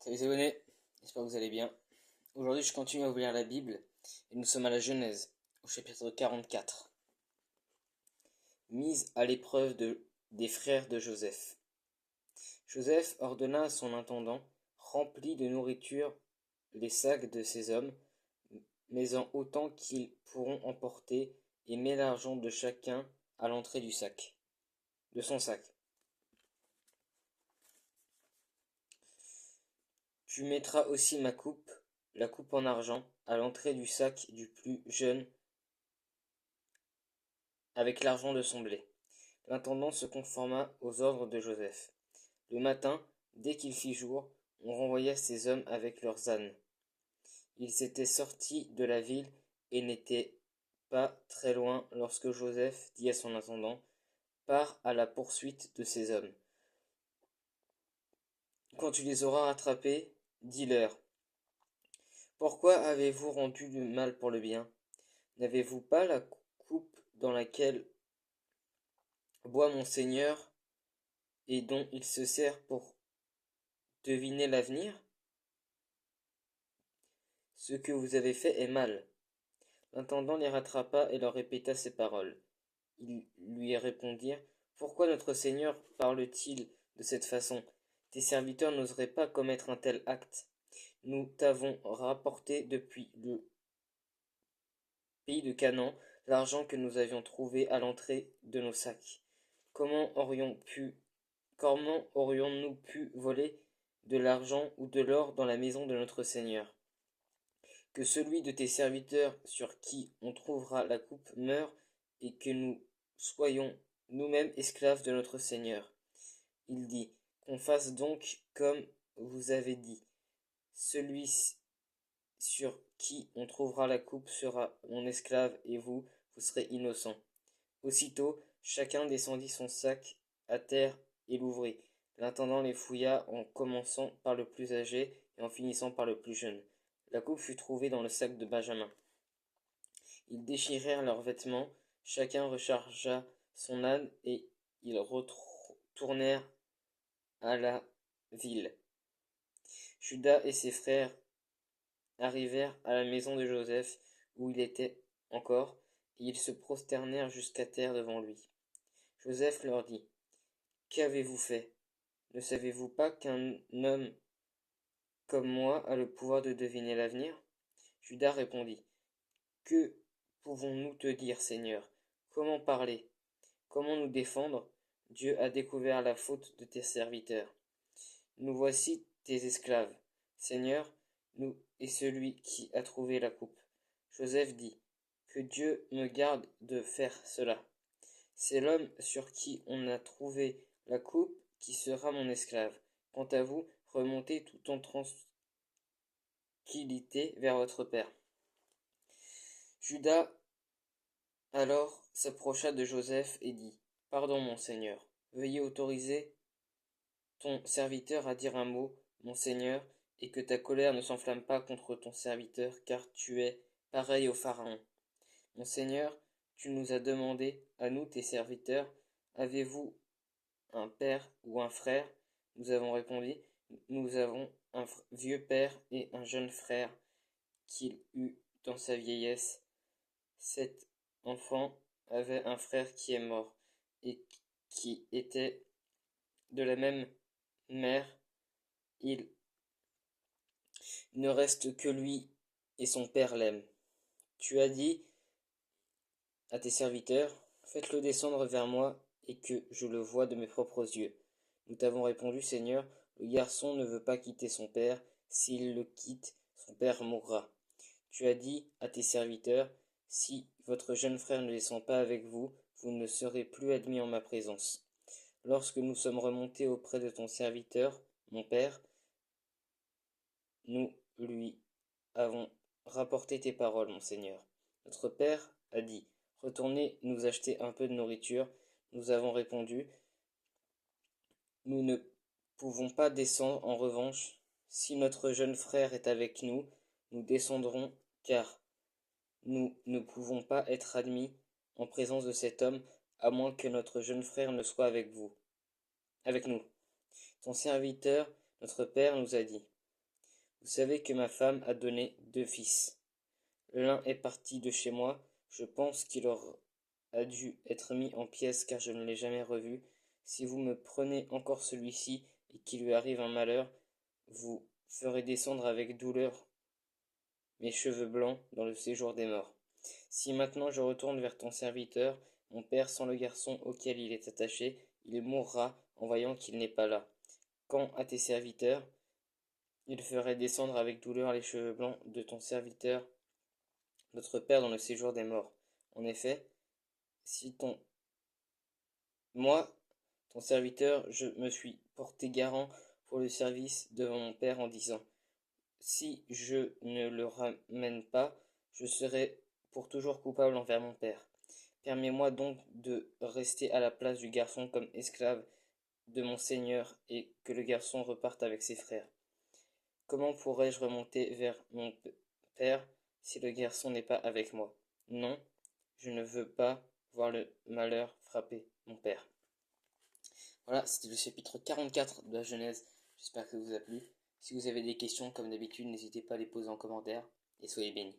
Salut les abonnés, j'espère que vous allez bien. Aujourd'hui je continue à ouvrir la Bible et nous sommes à la Genèse, au chapitre 44. Mise à l'épreuve des frères de Joseph. Joseph ordonna à son intendant, remplis de nourriture les sacs de ces hommes, mais en autant qu'ils pourront emporter, et mets l'argent de chacun à l'entrée de son sac. Tu mettras aussi ma coupe, la coupe en argent, à l'entrée du sac du plus jeune, avec l'argent de son blé. L'intendant se conforma aux ordres de Joseph. Le matin, dès qu'il fit jour, on renvoya ces hommes avec leurs ânes. Ils étaient sortis de la ville et n'étaient pas très loin lorsque Joseph dit à son intendant, pars à la poursuite de ces hommes. Quand tu les auras rattrapés, dis-leur, pourquoi avez-vous rendu le mal pour le bien? N'avez-vous pas la coupe dans laquelle boit mon Seigneur et dont il se sert pour deviner l'avenir? Ce que vous avez fait est mal. L'intendant les rattrapa et leur répéta ces paroles. Ils lui répondirent, pourquoi notre Seigneur parle-t-il de cette façon? Tes serviteurs n'oseraient pas commettre un tel acte. Nous t'avons rapporté depuis le pays de Canaan l'argent que nous avions trouvé à l'entrée de nos sacs. Comment aurions-nous pu voler de l'argent ou de l'or dans la maison de notre Seigneur? Que celui de tes serviteurs sur qui on trouvera la coupe meure, et que nous soyons nous-mêmes esclaves de notre Seigneur. Il dit, qu'on fasse donc comme vous avez dit. Celui sur qui on trouvera la coupe sera mon esclave, et vous serez innocents. Aussitôt, chacun descendit son sac à terre et l'ouvrit. L'intendant les fouilla en commençant par le plus âgé et en finissant par le plus jeune. La coupe fut trouvée dans le sac de Benjamin. Ils déchirèrent leurs vêtements, chacun rechargea son âne et ils retournèrent à la ville. Judas et ses frères arrivèrent à la maison de Joseph où il était encore, et ils se prosternèrent jusqu'à terre devant lui. Joseph leur dit, qu'avez-vous fait? Ne savez-vous pas qu'un homme comme moi a le pouvoir de deviner l'avenir? Judas répondit, que pouvons-nous te dire, Seigneur? Comment parler? Comment nous défendre? Dieu a découvert la faute de tes serviteurs. Nous voici tes esclaves. Seigneur, nous et celui qui a trouvé la coupe. Joseph dit, que Dieu me garde de faire cela. C'est l'homme sur qui on a trouvé la coupe qui sera mon esclave. Quant à vous, remontez tout en tranquillité vers votre père. Judas alors s'approcha de Joseph et dit, pardon, mon Seigneur, veuillez autoriser ton serviteur à dire un mot, mon Seigneur, et que ta colère ne s'enflamme pas contre ton serviteur, car tu es pareil au Pharaon. Mon Seigneur, tu nous as demandé, à nous tes serviteurs, avez-vous un père ou un frère? Nous avons répondu, nous avons un vieux père et un jeune frère qu'il eut dans sa vieillesse. Cet enfant avait un frère qui est mort, et qui était de la même mère. Il ne reste que lui, et son père l'aime. Tu as dit à tes serviteurs, faites-le descendre vers moi, et que je le voie de mes propres yeux. Nous t'avons répondu, Seigneur, le garçon ne veut pas quitter son père, s'il le quitte, son père mourra. Tu as dit à tes serviteurs, si votre jeune frère ne descend pas avec vous, vous ne serez plus admis en ma présence. Lorsque nous sommes remontés auprès de ton serviteur, mon père, nous lui avons rapporté tes paroles, mon Seigneur. Notre père a dit, retournez nous acheter un peu de nourriture. Nous avons répondu, nous ne pouvons pas descendre. En revanche, si notre jeune frère est avec nous, nous descendrons, car nous ne pouvons pas être admis en présence de cet homme, à moins que notre jeune frère ne soit avec nous. Ton serviteur, notre père, nous a dit, Vous savez que ma femme a donné 2 fils. L'un est parti de chez moi. Je pense qu'il a dû être mis en pièces car je ne l'ai jamais revu. Si vous me prenez encore celui-ci et qu'il lui arrive un malheur, vous ferez descendre avec douleur mes cheveux blancs dans le séjour des morts. Si maintenant je retourne vers ton serviteur, mon père sans le garçon auquel il est attaché, il mourra en voyant qu'il n'est pas là. Quant à tes serviteurs, ils feraient descendre avec douleur les cheveux blancs de ton serviteur, notre père dans le séjour des morts. En effet, si ton moi, ton serviteur, je me suis porté garant pour le service devant mon père en disant, si je ne le ramène pas, je serai pour toujours coupable envers mon père. Permets-moi donc de rester à la place du garçon comme esclave de mon seigneur et que le garçon reparte avec ses frères. Comment pourrais-je remonter vers mon père si le garçon n'est pas avec moi? Non, je ne veux pas voir le malheur frapper mon père. Voilà, c'était le chapitre 44 de la Genèse. J'espère que ça vous a plu. Si vous avez des questions, comme d'habitude, n'hésitez pas à les poser en commentaire et soyez bénis.